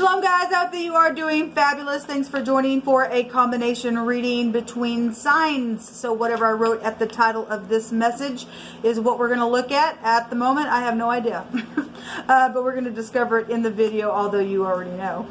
Shalom guys, I hope that you are doing fabulous. Thanks for joining for a combination reading between signs. So whatever I wrote at the title of this message is what we're going to look at the moment. I have no idea. But we're going to discover it in the video, although you already know.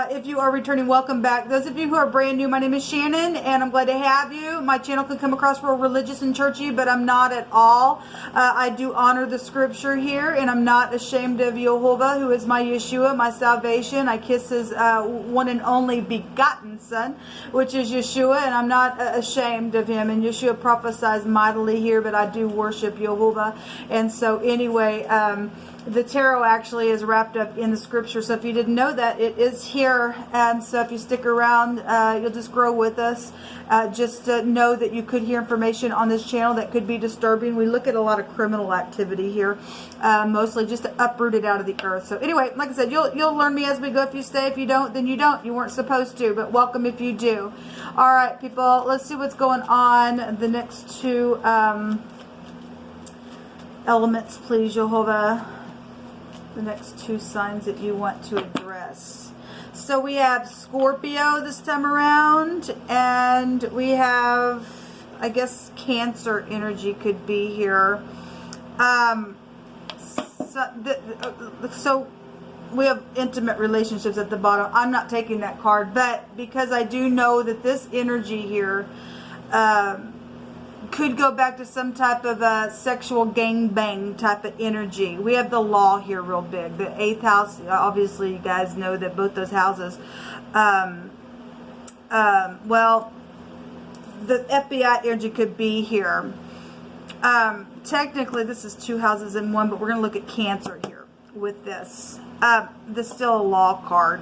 If you are returning, welcome back. Those of you who are brand new, my name is Shannon, and I'm glad to have you. My channel can come across real religious and churchy, but I'm not at all. I do honor the scripture here, and I'm not ashamed of Jehovah, who is my Yeshua, my salvation. I kiss his one and only begotten son, which is Yeshua, and I'm not ashamed of him. And Yeshua prophesies mightily here, but I do worship Jehovah. And so anyway, the tarot actually is wrapped up in the scripture. So if you didn't know that, it is here. And so if you stick around, you'll just grow with us. Just know that you could hear information on this channel that could be disturbing. We look at a lot of criminal activity here, mostly just to uproot it out of the earth. So anyway, like I said, you'll learn me as we go. If you stay, if you don't, then you don't. You weren't supposed to, but welcome if you do. All right, people, let's see what's going on. The next two elements, please, Jehovah. The next two signs that you want to address. So we have Scorpio this time around, and we have, I guess, Cancer energy could be here. So we have intimate relationships at the bottom. I'm not taking that card, but because I do know that this energy here could go back to some type of a sexual gangbang type of energy. We have the law here real big. The 8th house, obviously you guys know that both those houses, well, the FBI energy could be here. Technically this is two houses in one, but we're going to look at Cancer here with this. This is still a law card.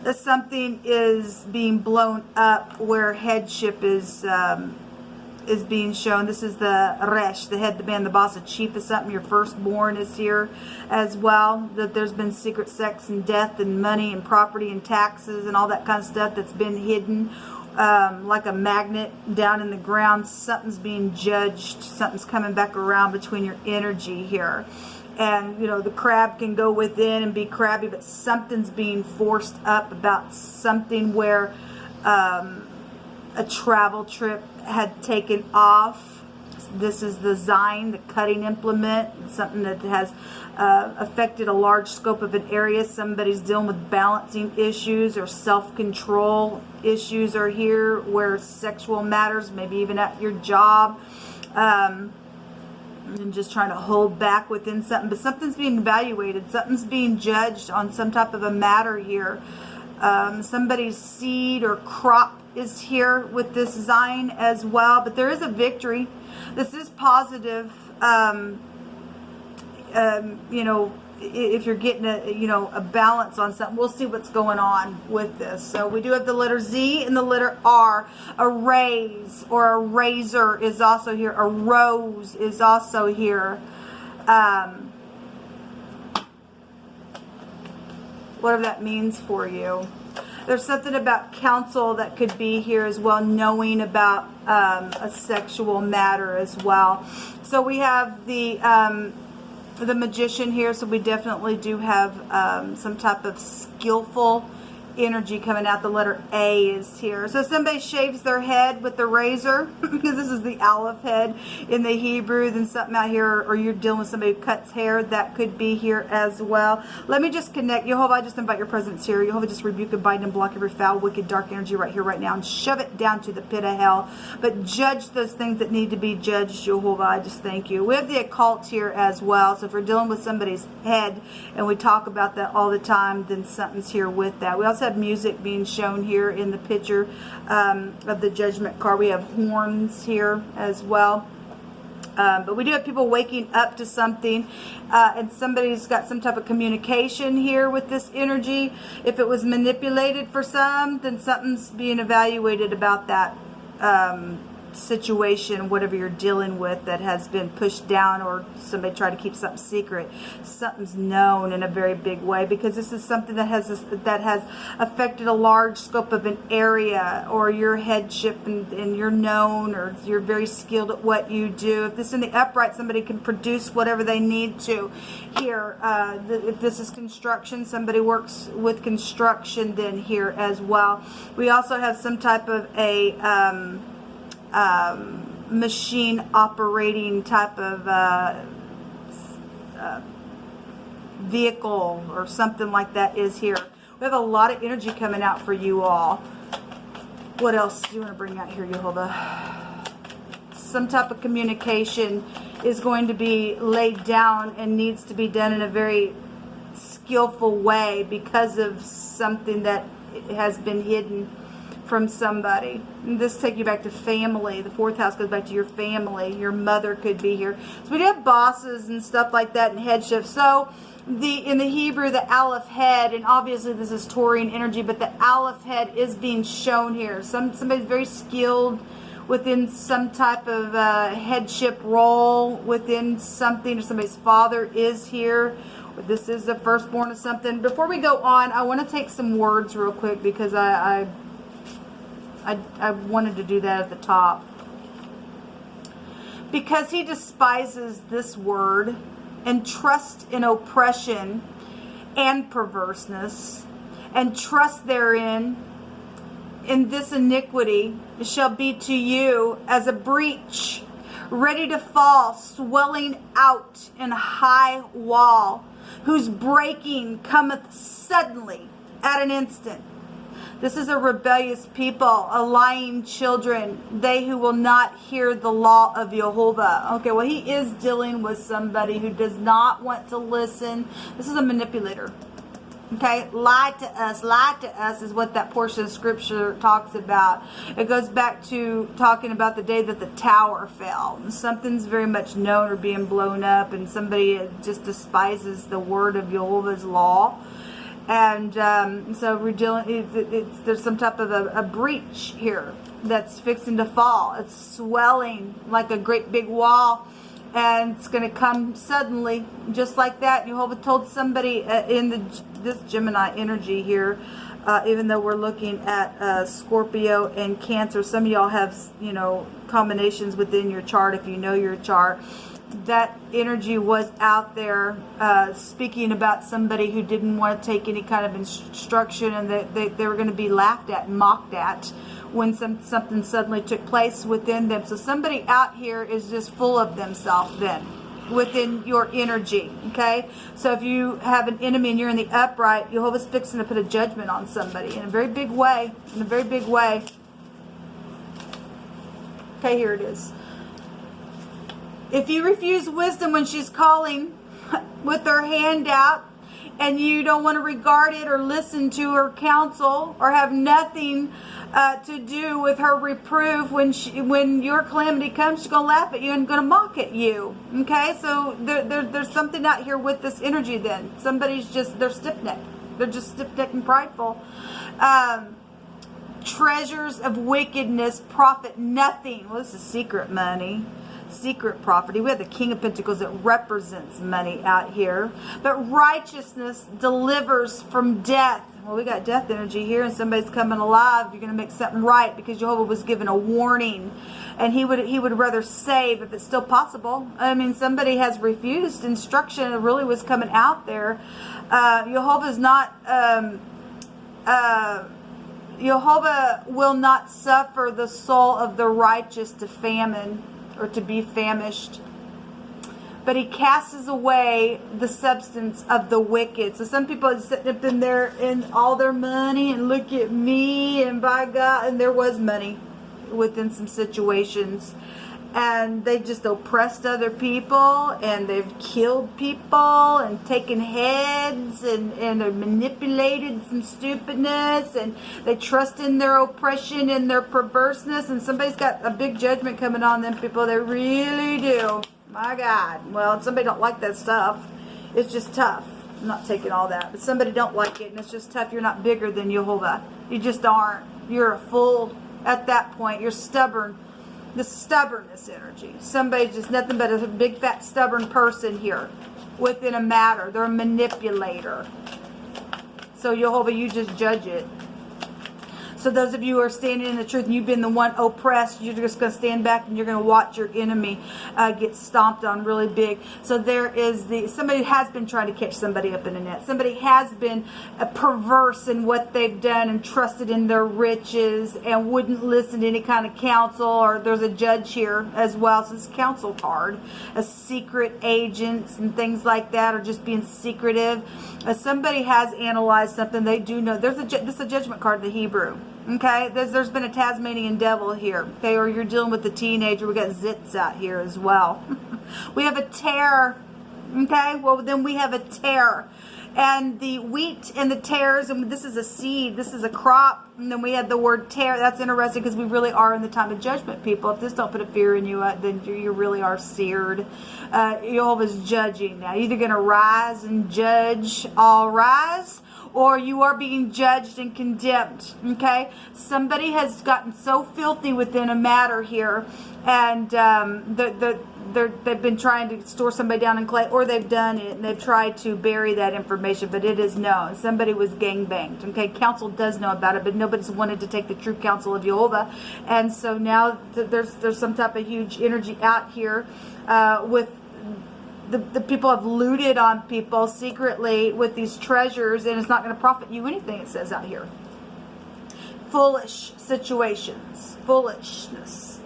That something is being blown up where headship is being shown. This is the Resh, the head, the man, the boss, the chief of something. Your firstborn is here as well. That there's been secret sex and death and money and property and taxes and all that kind of stuff that's been hidden like a magnet down in the ground. Something's being judged. Something's coming back around between your energy here. And, you know, the crab can go within and be crabby, but something's being forced up about something where a travel trip had taken off. This is the Zine, the cutting implement, something that has affected a large scope of an area. Somebody's dealing with balancing issues or self-control issues are here, where sexual matters, maybe even at your job, and just trying to hold back within something. But something's being evaluated. Something's being judged on some type of a matter here. Somebody's seed or crop is here with this Zine as well, but there is a victory. This is positive. You know, if you're getting a balance on something, we'll see what's going on with this. So we do have the letter Z and the letter R. A raise or a razor is also here. A rose is also here. Whatever that means for you. There's something about counsel that could be here as well, knowing about a sexual matter as well. So we have the magician here, so we definitely do have some type of skillful energy coming out. The letter A is here. So somebody shaves their head with the razor, because this is the Aleph head in the Hebrew, then something out here, or you're dealing with somebody who cuts hair, that could be here as well. Let me just connect. Jehovah, I just invite your presence here. Jehovah, just rebuke and bind and block every foul, wicked, dark energy right here, right now, and shove it down to the pit of hell. But judge those things that need to be judged, Jehovah. I just thank you. We have the occult here as well. So if we're dealing with somebody's head, and we talk about that all the time, then something's here with that. We also have music being shown here in the picture of the judgment card. We have horns here as well. But we do have people waking up to something, and somebody's got some type of communication here with this energy. If it was manipulated for some, then something's being evaluated about that. situation, whatever you're dealing with that has been pushed down, or somebody tried to keep something secret, something's known in a very big way, because this is something that has affected a large scope of an area, or your headship, and you're known, or you're very skilled at what you do. If this is in the upright, somebody can produce whatever they need to here. If this is construction, somebody works with construction then here as well. We also have some type of a machine operating type of vehicle or something like that is here. We have a lot of energy coming out for you all. What else do you want to bring out here, Yehovah? Some type of communication is going to be laid down and needs to be done in a very skillful way because of something that has been hidden from somebody. And this take you back to family. The fourth house goes back to your family. Your mother could be here. So we do have bosses and stuff like that and headship. So in the Hebrew, the Aleph head, and obviously this is Taurian energy, but the Aleph head is being shown here. Somebody's very skilled within some type of headship role within something, or somebody's father is here. This is the firstborn of something. Before we go on, I want to take some words real quick, because I wanted to do that at the top. Because he despises this word and trusts in oppression and perverseness, and trust therein, in this iniquity shall be to you as a breach, ready to fall, swelling out in high wall, whose breaking cometh suddenly at an instant. This is a rebellious people, a lying children, they who will not hear the law of Jehovah. Okay, well, he is dealing with somebody who does not want to listen. This is a manipulator. Okay, lie to us is what that portion of scripture talks about. It goes back to talking about the day that the tower fell. Something's very much known or being blown up, and somebody just despises the word of Jehovah's law. And so we're dealing, there's some type of a breach here that's fixing to fall. It's swelling like a great big wall, and it's going to come suddenly, just like that. Jehovah told somebody in this Gemini energy here, even though we're looking at Scorpio and Cancer, some of y'all have, combinations within your chart if you know your chart. That energy was out there speaking about somebody who didn't want to take any kind of instruction, and they were going to be laughed at and mocked at when something suddenly took place within them. So somebody out here is just full of themselves then within your energy. Okay, so if you have an enemy and you're in the upright, Jehovah's fixing to put a judgment on somebody in a very big way. Okay, here it is. If you refuse wisdom when she's calling with her hand out, and you don't want to regard it or listen to her counsel, or have nothing to do with her reproof, when your calamity comes, she's going to laugh at you and going to mock at you. Okay, so there's something out here with this energy then. Somebody's they're stiff-necked. They're just stiff-necked and prideful. Treasures of wickedness profit nothing. Well, this is secret money. Secret property. We have the King of Pentacles that represents money out here. But righteousness delivers from death. Well, we got death energy here, and somebody's coming alive. You're going to make something right, because Jehovah was given a warning, and he would rather save if it's still possible. I mean, somebody has refused instruction. It really was coming out there. Jehovah's not. Jehovah will not suffer the soul of the righteous to famine, or to be famished, but he casts away the substance of the wicked. So some people are sitting up in there in all their money, and look at me, and by God, and there was money within some situations, and they just oppressed other people, and they've killed people and taken heads, and they've manipulated some stupidness, and they trust in their oppression and their perverseness, and somebody's got a big judgment coming on them people. They really do. My God. Well, somebody don't like that stuff. It's just tough. I'm not taking all that, but somebody don't like it, and it's just tough. You're not bigger than Jehovah. You just aren't. You're a fool at that point. You're stubborn. The stubbornness energy. Somebody's just nothing but a big fat stubborn person here within a matter. They're a manipulator. So Jehovah, you just judge it. So those of you who are standing in the truth and you've been the one oppressed, you're just going to stand back and you're going to watch your enemy get stomped on really big. So there is somebody has been trying to catch somebody up in the net. Somebody has been perverse in what they've done and trusted in their riches and wouldn't listen to any kind of counsel. Or there's a judge here as well. So it's a counsel card. A secret agents and things like that, or just being secretive. Somebody has analyzed something. They do know. This is a judgment card in the Hebrew. Okay, there's been a Tasmanian devil here. Okay, or you're dealing with the teenager. We got zits out here as well. We have a tear. Okay, well then we have a tear. And the wheat and the tares, and this is a seed, this is a crop. And then we have the word tear. That's interesting because we really are in the time of judgment, people. If this don't put a fear in you, then you really are seared. Jehovah's judging now. You're either going to rise and judge, all rise, or you are being judged and condemned. Okay, somebody has gotten so filthy within a matter here, and they've been trying to store somebody down in clay, or they've done it and they've tried to bury that information, but it is known. Somebody was gangbanged. Okay, council does know about it, but nobody's wanted to take the true counsel of Jehovah, and so now there's some type of huge energy out here with. The people have looted on people secretly with these treasures, and it's not going to profit you anything, it says out here. Foolish situations. Foolishness.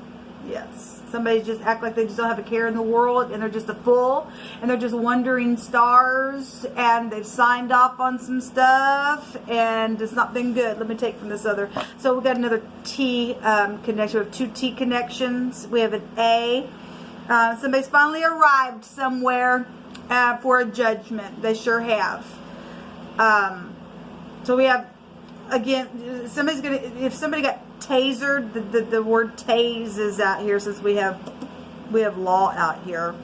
Yes. Somebody just act like they just don't have a care in the world, and they're just a fool, and they're just wandering stars, and they've signed off on some stuff, and it's not been good. Let me take from this other. So we got another T connection. We have two T connections. We have an A. Somebody's finally arrived somewhere for a judgment. They sure have. So we have, again, if somebody got tasered, the word tase is out here, since we have law out here.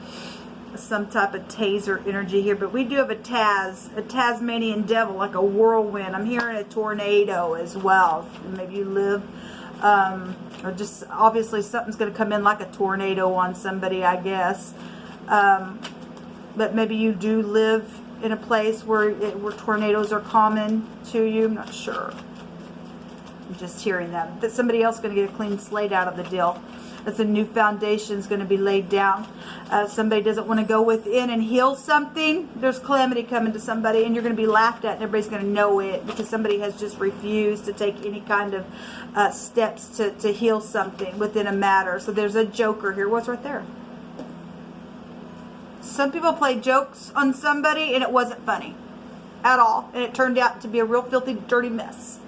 Some type of taser energy here. But we do have a Tasmanian devil, like a whirlwind. I'm hearing a tornado as well. Maybe you live... or just obviously something's going to come in like a tornado on somebody, I guess. But maybe you do live in a place where tornadoes are common to you. I'm not sure. I'm just hearing that somebody else is going to get a clean slate out of the deal. That's a new foundation is going to be laid down. Somebody doesn't want to go within and heal something. There's calamity coming to somebody, and you're going to be laughed at, and everybody's going to know it because somebody has just refused to take any kind of steps to heal something within a matter. So there's a joker here. What's right there? Some people play jokes on somebody, and it wasn't funny at all, and it turned out to be a real filthy, dirty mess.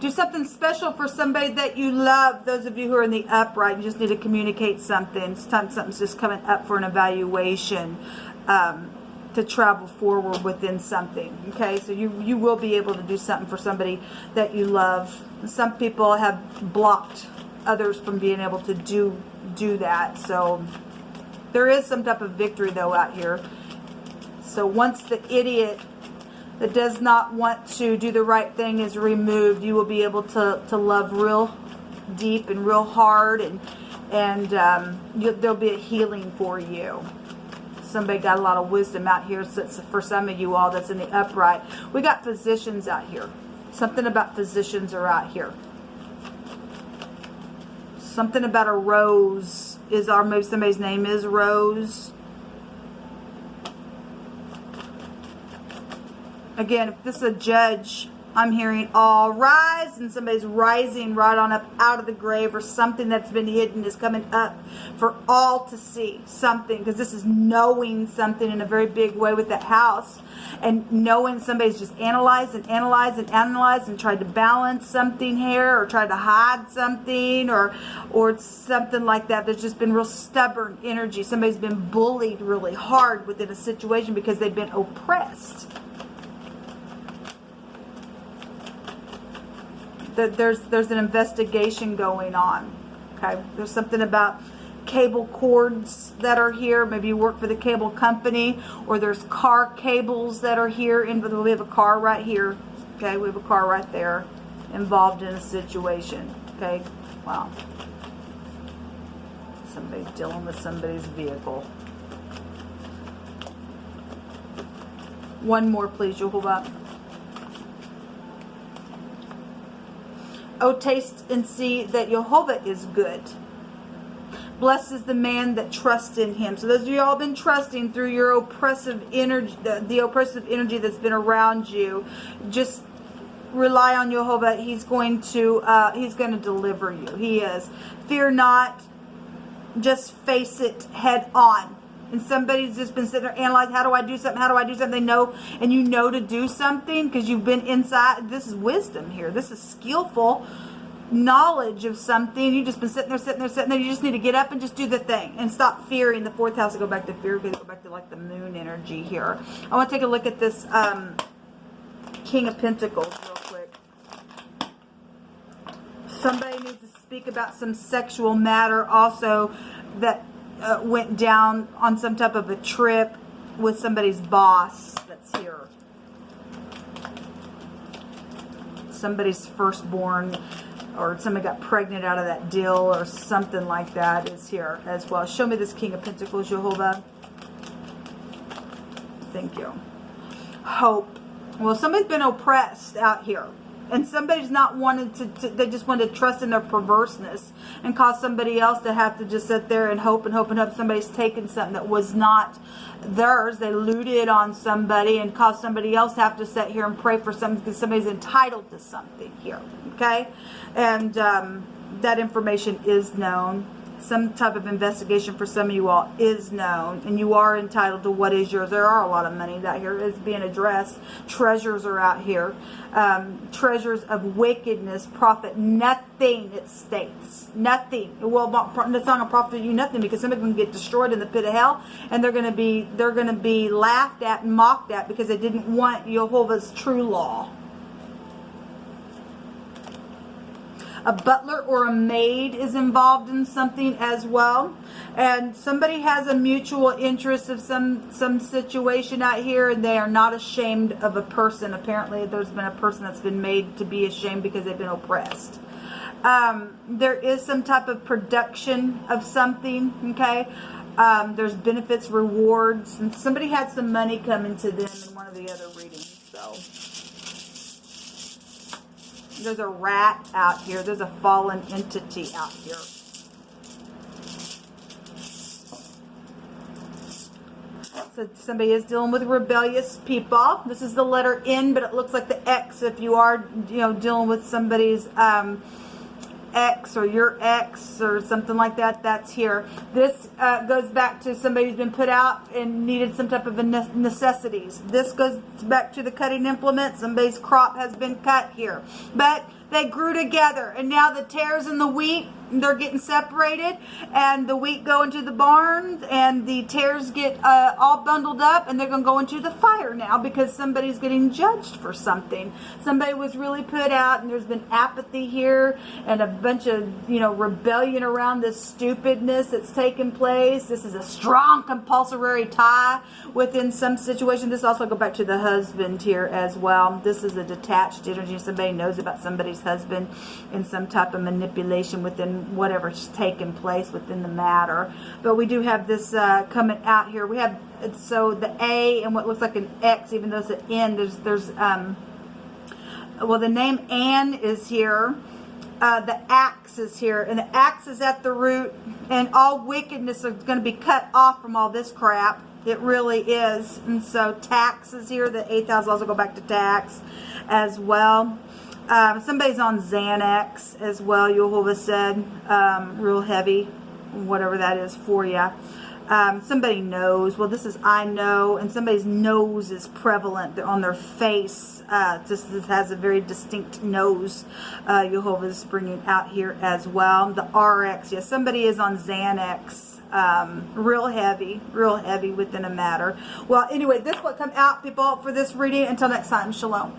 Do something special for somebody that you love. Those of you who are in the upright, you just need to communicate something. It's time something's just coming up for an evaluation to travel forward within something. Okay, so you will be able to do something for somebody that you love. Some people have blocked others from being able to do that. So there is some type of victory though out here. So once the idiot that does not want to do the right thing is removed, you will be able to love real deep and real hard, and there'll be a healing for you. Somebody got a lot of wisdom out here. So for some of you all that's in the upright, we got physicians out here. Something about physicians are out here. Something about a rose is maybe somebody's name is Rose. Again, if this is a judge, I'm hearing all rise, and somebody's rising right on up out of the grave, or something that's been hidden is coming up for all to see. Something, because this is knowing something in a very big way with that house, and knowing somebody's just analyzed and analyzed and analyzed and tried to balance something here, or tried to hide something, or something like that. There's just been real stubborn energy. Somebody's been bullied really hard within a situation because they've been oppressed. There's an investigation going on. Okay, there's something about cable cords that are here. Maybe you work for the cable company, or there's car cables that are here. We have a car right here. Okay, we have a car right there involved in a situation. Okay, wow. Somebody's dealing with somebody's vehicle. One more, please, Jehovah. Oh, taste and see that Jehovah is good. Blessed is the man that trusts in him. So those of you all been trusting through your oppressive energy, the oppressive energy that's been around you, just rely on Jehovah. He's going to deliver you. He is. Fear not. Just face it head on. And somebody's just been sitting there analyzing, how do I do something? How do I do something? They know, and you know to do something because you've been inside. This is wisdom here. This is skillful knowledge of something. You've just been sitting there. You just need to get up and just do the thing and stop fearing. The fourth house to go back to fear, because go back to like the moon energy here. I want to take a look at this King of Pentacles real quick. Somebody needs to speak about some sexual matter also that went down on some type of a trip with somebody's boss that's here. Somebody's firstborn, or somebody got pregnant out of that deal or something like that is here as well. Show me this King of Pentacles, Jehovah. Thank you. Hope. Well, somebody's been oppressed out here. And somebody's not wanted to, they just want to trust in their perverseness and cause somebody else to have to just sit there and hope and hope and hope somebody's taken something that was not theirs. They looted on somebody and caused somebody else to have to sit here and pray for something because somebody's entitled to something here. Okay? And that information is known. Some type of investigation for some of you all is known, and you are entitled to what is yours. There are a lot of money out here is being addressed. Treasures are out here. Treasures of wickedness profit nothing, it states. Nothing. Well, it's not going to profit you nothing, because somebody's going to get destroyed in the pit of hell, and they're going to be laughed at and mocked at because they didn't want Jehovah's true law. A butler or a maid is involved in something as well. And somebody has a mutual interest of some situation out here, and they are not ashamed of a person. Apparently there's been a person that's been made to be ashamed because they've been oppressed. There is some type of production of something, okay? There's benefits, rewards, and somebody had some money coming to them in one of the other readings, so... There's a rat out here. There's a fallen entity out here. So somebody is dealing with rebellious people. This is the letter N, but it looks like the X if you are, dealing with somebody's ex or your ex or something like that. That's here. This goes back to somebody who's been put out and needed some type of necessities. This goes back to the cutting implement. Somebody's crop has been cut here, but they grew together, and now the tares and the wheat, they're getting separated, and the wheat go into the barns, and the tares get all bundled up, and they're going to go into the fire now because somebody's getting judged for something. Somebody was really put out, and there's been apathy here and a bunch of, rebellion around this stupidness that's taken place. This is a strong compulsory tie within some situation. This also go back to the husband here as well. This is a detached energy. Somebody knows about somebody's husband in some type of manipulation within whatever's taken place within the matter. But we do have this coming out here. We have, so the A and what looks like an X, even though it's an N, well, the name Ann is here. The axe is here, and the axe is at the root, and all wickedness is going to be cut off from all this crap. It really is. And so tax is here. The 8th house also go back to tax as well. Somebody's on Xanax as well, Jehovah said. Real heavy, whatever that is for you. Somebody knows. Well, this is I know, and somebody's nose is prevalent on their face. This has a very distinct nose. Jehovah's bringing out here as well. The RX, yes, somebody is on Xanax. Real heavy within a matter. Well, anyway, this will come out, people, for this reading. Until next time, shalom.